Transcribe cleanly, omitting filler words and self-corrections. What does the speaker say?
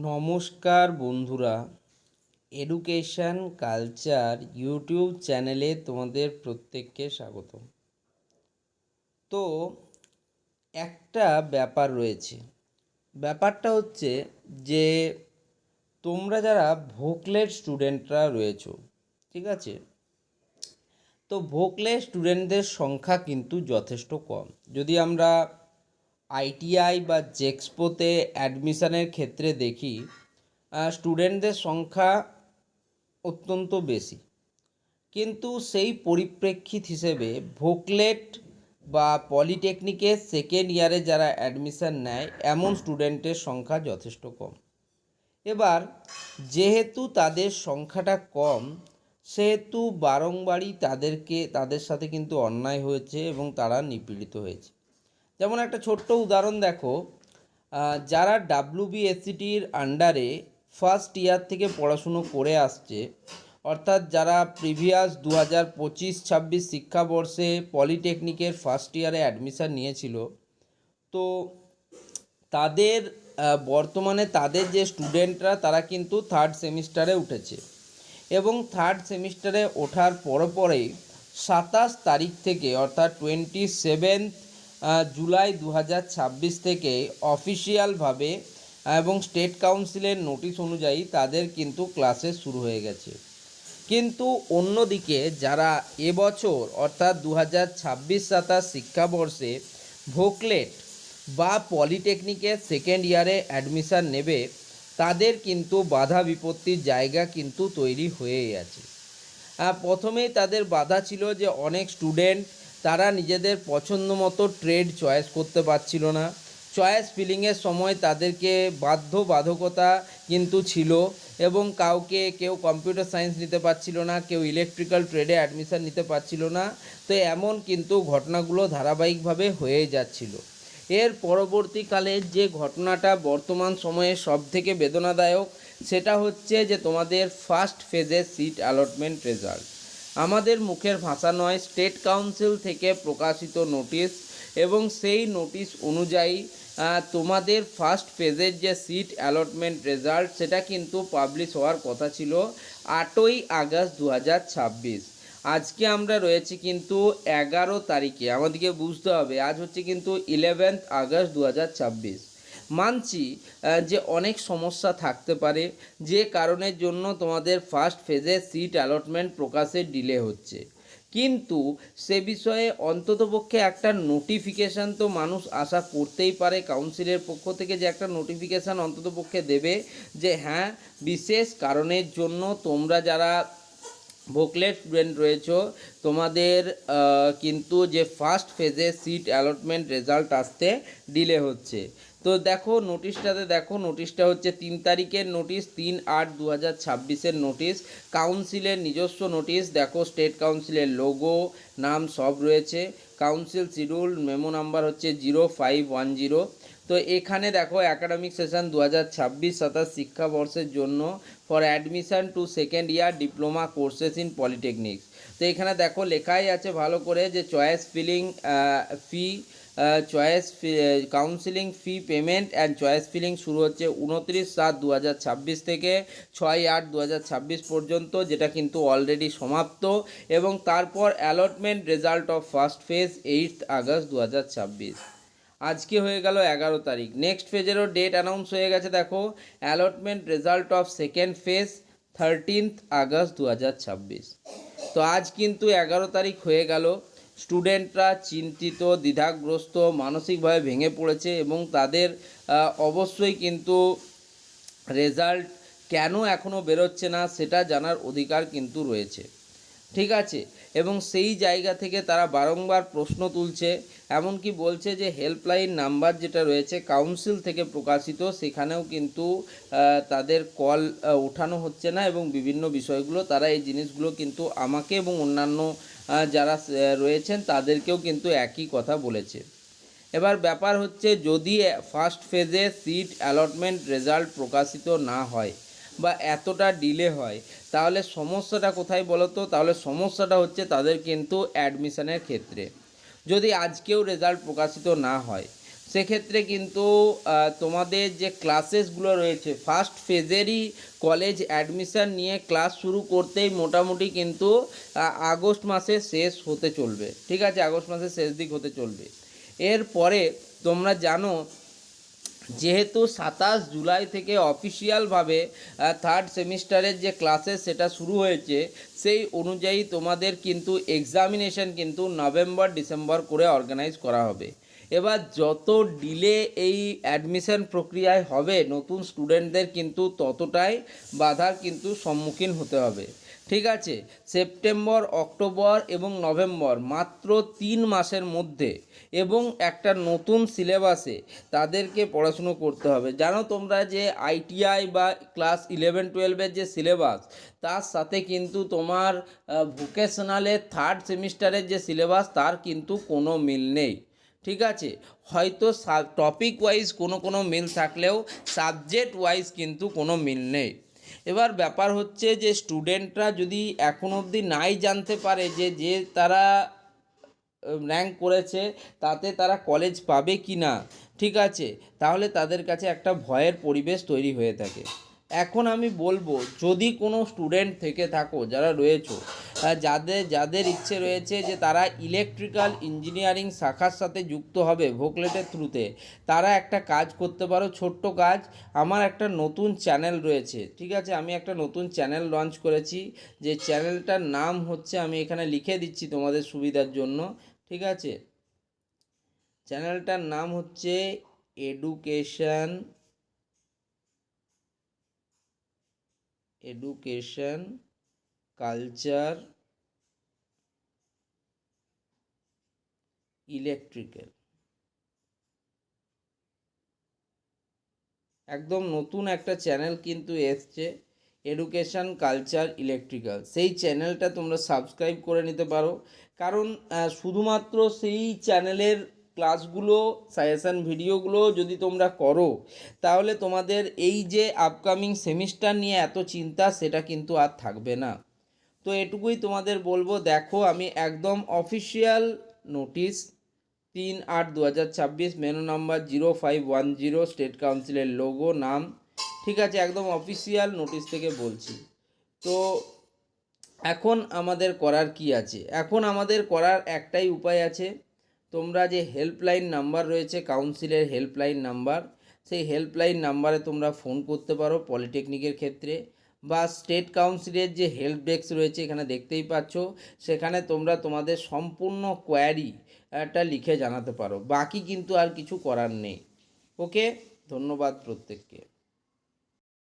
নমস্কার বন্ধুরা, education culture YouTube চ্যানেলে তোমাদের প্রত্যেককে স্বাগত। তো একটা ব্যাপার রয়েছে, ব্যাপারটা হচ্ছে যে তোমরা যারা ভোকলেট স্টুডেন্টরা রয়েছো, ঠিক আছে, তো ভোকলেট স্টুডেন্টদের সংখ্যা কিন্তু যথেষ্ট কম। যদি আমরা আইটিআই বা জেক্সপোতে অ্যাডমিশনের ক্ষেত্রে দেখি, স্টুডেন্টদের সংখ্যা অত্যন্ত বেশি, কিন্তু সেই পরিপ্রেক্ষিত হিসেবে ভোকলেট বা পলিটেকনিকের সেকেন্ড ইয়ারে যারা অ্যাডমিশান নেয় এমন স্টুডেন্টের সংখ্যা যথেষ্ট কম। এবার যেহেতু তাদের সংখ্যাটা কম, সেহেতু বারংবারই তাদের সাথে কিন্তু অন্যায় হয়েছে এবং তারা নিপীড়িত হয়েছে। যেমন একটা ছোট্ট উদাহরণ দেখো, যারা ডাব্লিউবিএসসিটির আন্ডারে ফার্স্ট ইয়ার থেকে পড়াশুনো করে আসছে, অর্থাৎ যারা প্রিভিয়াস 2025-26 শিক্ষাবর্ষে পলিটেকনিকের ফার্স্ট ইয়ারে অ্যাডমিশান নিয়েছিল, তো তাদের বর্তমানে তাদের যে স্টুডেন্টরা তারা কিন্তু থার্ড সেমিস্টারে উঠেছে এবং থার্ড সেমিস্টারে ওঠার পরেই 27 তারিখ থেকে অর্থাৎ 27 জুলাই 2026 থেকে অফিসিয়ালভাবে এবং স্টেট কাউন্সিলের নোটিশ অনুযায়ী তাদের কিন্তু ক্লাসেস শুরু হয়ে গেছে। কিন্তু অন্যদিকে যারা এবছর অর্থাৎ 2026-27 শিক্ষাবর্ষে ভোকলেট বা পলিটেকনিকের সেকেন্ড ইয়ারে অ্যাডমিশান নেবে, তাদের কিন্তু বাধা বিপত্তির জায়গা কিন্তু তৈরি হয়েই আছে। প্রথমেই তাদের বাধা ছিল যে অনেক স্টুডেন্ট তারা নিজেদের পছন্দ মতো ট্রেড চয়েস করতে পারছিল না। চয়েস ফিলিংয়ের সময় তাদেরকে বাধ্যবাধকতা কিন্তু ছিল এবং কেউ কম্পিউটার সায়েন্স নিতে পারছিল না, কেউ ইলেকট্রিক্যাল ট্রেডে অ্যাডমিশান নিতে পারছিল না। তো এমন কিন্তু ঘটনাগুলো ধারাবাহিকভাবে হয়ে যাচ্ছিল। এর পরবর্তীকালে যে ঘটনাটা বর্তমান সময়ে সবথেকে বেদনাদায়ক, সেটা হচ্ছে যে তোমাদের ফার্স্ট ফেজের সিট অ্যালটমেন্ট রেজাল্ট। আমাদের মুখের ভাষা নয়, স্টেট কাউন্সিল থেকে প্রকাশিত নোটিশ এবং সেই নোটিশ অনুযায়ী তোমাদের ফার্স্ট ফেজের যে সিট অ্যালটমেন্ট রেজাল্ট সেটা কিন্তু পাবলিশ হওয়ার কথা ছিল 8ই আগস্ট 2026। আজকে আমরা রয়েছি কিন্তু 11 তারিখে। আমাদেরকে বুঝতে হবে আজ হচ্ছে কিন্তু 11 আগস্ট 2026। মানছি যে অনেক সমস্যা থাকতে পারে, যে কারণের জন্য তোমাদের ফার্স্ট ফেজে সিট অ্যালটমেন্ট প্রকাশে ডিলে হচ্ছে, কিন্তু সে বিষয়ে অন্ততপক্ষে একটা নোটিফিকেশান তো মানুষ আশা করতেই পারে কাউন্সিলের পক্ষ থেকে, যে একটা নোটিফিকেশান অন্ততপক্ষে দেবে যে হ্যাঁ, বিশেষ কারণের জন্য তোমরা যারা ভোকলেট স্টুডেন্ট রয়েছ তোমাদের কিন্তু যে ফার্স্ট ফেজে সিট অ্যালটমেন্ট রেজাল্ট আসতে ডিলে হচ্ছে। তো দেখো নোটিশটাতে, দেখো নোটিশটা হচ্ছে 3 তারিখের নোটিশ, 3/8/2026-এর নোটিশ, কাউন্সিলের নিজস্ব নোটিশ। দেখো স্টেট কাউন্সিলের লোগো, নাম সব রয়েছে, কাউন্সিল শিডিউল, মেমো নাম্বার হচ্ছে 0510। তো এখানে দেখো একাডেমিক সেশন 2026-27 শিক্ষাবর্ষের জন্য for admission to second year diploma courses in polytechnics. তো এখানে দেখো লেখাই আছে ভালো করে যে choice filling fee, counselling fee payment and choice filling শুরু হচ্ছে 29/7/2026 থেকে 6/8/2026 পর্যন্ত, যেটা কিন্তু অলরেডি সমাপ্ত। এবং তারপর allotment result of first phase 8 August 2026। আজকে হয়ে গেল 11 তারিখ। নেক্সট ফেজেরও ডেট অ্যানাউন্স হয়ে গেছে। দেখো allotment result of second phase 13 August 2026। তো আজ কিন্তু 11 তারিখ হয়ে গেল। স্টুডেন্টরা চিন্তিত, দ্বিধাগ্রস্ত, মানসিকভাবে ভেঙে পড়েছে এবং তাদের অবশ্যই কিন্তু রেজাল্ট কেন এখনও বেরোচ্ছে না সেটা জানার অধিকার কিন্তু রয়েছে, ঠিক আছে। এবং সেই জায়গা থেকে তারা বারংবার প্রশ্ন তুলছে, এমনকি বলছে যে হেল্পলাইন নাম্বার যেটা রয়েছে কাউন্সিল থেকে প্রকাশিত, সেখানেও কিন্তু তাদের কল ওঠানো হচ্ছে না এবং বিভিন্ন বিষয়গুলো তারা এই জিনিসগুলো কিন্তু আমাকে এবং অন্যান্য যারা রয়েছেন তাদেরকেও কিন্তু একই কথা বলেছে। এবার ব্যাপার হচ্ছে, যদি ফার্স্ট ফেজে সিট অ্যালটমেন্ট রেজাল্ট প্রকাশিত না হয় বা এতটা ডিলে হয়, তাহলে সমস্যাটা কোথায় বলো তো? তাহলে সমস্যাটা হচ্ছে তাদের কিন্তু অ্যাডমিশনের ক্ষেত্রে। যদি আজকেও রেজাল্ট প্রকাশিত না হয়, সেক্ষেত্রে কিন্তু তোমাদের যে ক্লাসেসগুলো রয়েছে ফার্স্ট ফেজেরই কলেজ অ্যাডমিশান নিয়ে ক্লাস শুরু করতেই মোটামুটি কিন্তু আগস্ট মাসে শেষ হতে চলবে, ঠিক আছে, আগস্ট মাসের শেষ দিক হতে চলবে। এরপরে তোমরা জানো যেহেতু 27 জুলাই থেকে অফিসিয়ালভাবে থার্ড সেমিস্টারের যে ক্লাসেস সেটা শুরু হয়েছে, সেই অনুযায়ী তোমাদের কিন্তু এক্সামিনেশন কিন্তু নভেম্বর ডিসেম্বর করে অর্গানাইজ করা হবে। এবার যত ডিলে এই অ্যাডমিশন প্রক্রিয়ায় হবে নতুন স্টুডেন্টদের কিন্তু ততটাই বাধার কিন্তু সম্মুখীন হতে হবে, ঠিক আছে। সেপ্টেম্বর, অক্টোবর এবং নভেম্বর মাত্র 3 মাসের মধ্যে এবং একটা নতুন সিলেবাসে তাদেরকে পড়াশুনো করতে হবে। জানো তোমরা যে আইটিআই বা ক্লাস 11-12-এর যে সিলেবাস, তার সাথে কিন্তু তোমার ভোকেশনালের থার্ড সেমিস্টারের যে সিলেবাস তার কিন্তু কোনো মিল নেই, ঠিক আছে। হয়তো টপিক ওয়াইজ কোনো মিল থাকলেও সাবজেক্ট ওয়াইজ কিন্তু কোনো মিল নেই। এবার ব্যাপার হচ্ছে যে স্টুডেন্টরা যদি এখন অবধি নাই জানতে পারে যে তারা র্যাঙ্ক করেছে তাতে তারা কলেজ পাবে কি না, ঠিক আছে, তাহলে তাদের কাছে একটা ভয়ের পরিবেশ তৈরি হয়ে থাকে। এখন আমি বলবো যদি কোনো স্টুডেন্ট থেকে থাকো যারা রয়েছো, যাদের ইচ্ছে রয়েছে যে তারা ইলেকট্রিক্যাল ইঞ্জিনিয়ারিং শাখার সাথে যুক্ত হবে ভোকলেটের থ্রুতে, তারা একটা কাজ করতে পারো, ছোট্ট কাজ। আমার একটা নতুন চ্যানেল রয়েছে, ঠিক আছে, আমি একটা নতুন চ্যানেল লঞ্চ করেছি, যে চ্যানেলটার নাম হচ্ছে, আমি এখানে লিখে দিচ্ছি তোমাদের সুবিধার জন্য, ঠিক আছে। চ্যানেলটার নাম হচ্ছে এডুকেশন কালচার ইলেকট্রিক্যাল। একদম নতুন একটা চ্যানেল কিন্তু এসছে, এডুকেশন কালচার ইলেকট্রিক্যাল। সেই চ্যানেলটা তোমরা সাবস্ক্রাইব করে নিতে পারো, কারণ শুধুমাত্র সেই চ্যানেলের ক্লাসগুলো, সাজেশান ভিডিওগুলো যদি তোমরা করো তাহলে তোমাদের এই যে আপকামিং সেমিস্টার নিয়ে এত চিন্তা সেটা কিন্তু আর থাকবে না। তো এটুকুই তোমাদের বলবো। দেখো আমি একদম official notice 3/8/2026, menu number 0510, state কাউন্সিলের লোগো, নাম, ঠিক আছে, একদম অফিসিয়াল নোটিশ থেকে বলছি। তো এখন আমাদের করার কি আছে? এখন আমাদের করার একটাই উপায় আছে। তোমরা যে হেল্পলাইন নাম্বার রয়েছে কাউন্সিলের হেল্পলাইন নাম্বার, সেই হেল্পলাইন নাম্বারে তোমরা ফোন করতে পারো পলিটেকনিকের ক্ষেত্রে, বা স্টেট কাউন্সিলের যে হেল্প ডেস্ক রয়েছে এখানে দেখতেই পাচ্ছ, সেখানে তোমরা তোমাদের সম্পূর্ণ কোয়ারিটা লিখে জানাতে পারো। বাকি কিন্তু আর কিছু করার নেই। ওকে, ধন্যবাদ প্রত্যেককে।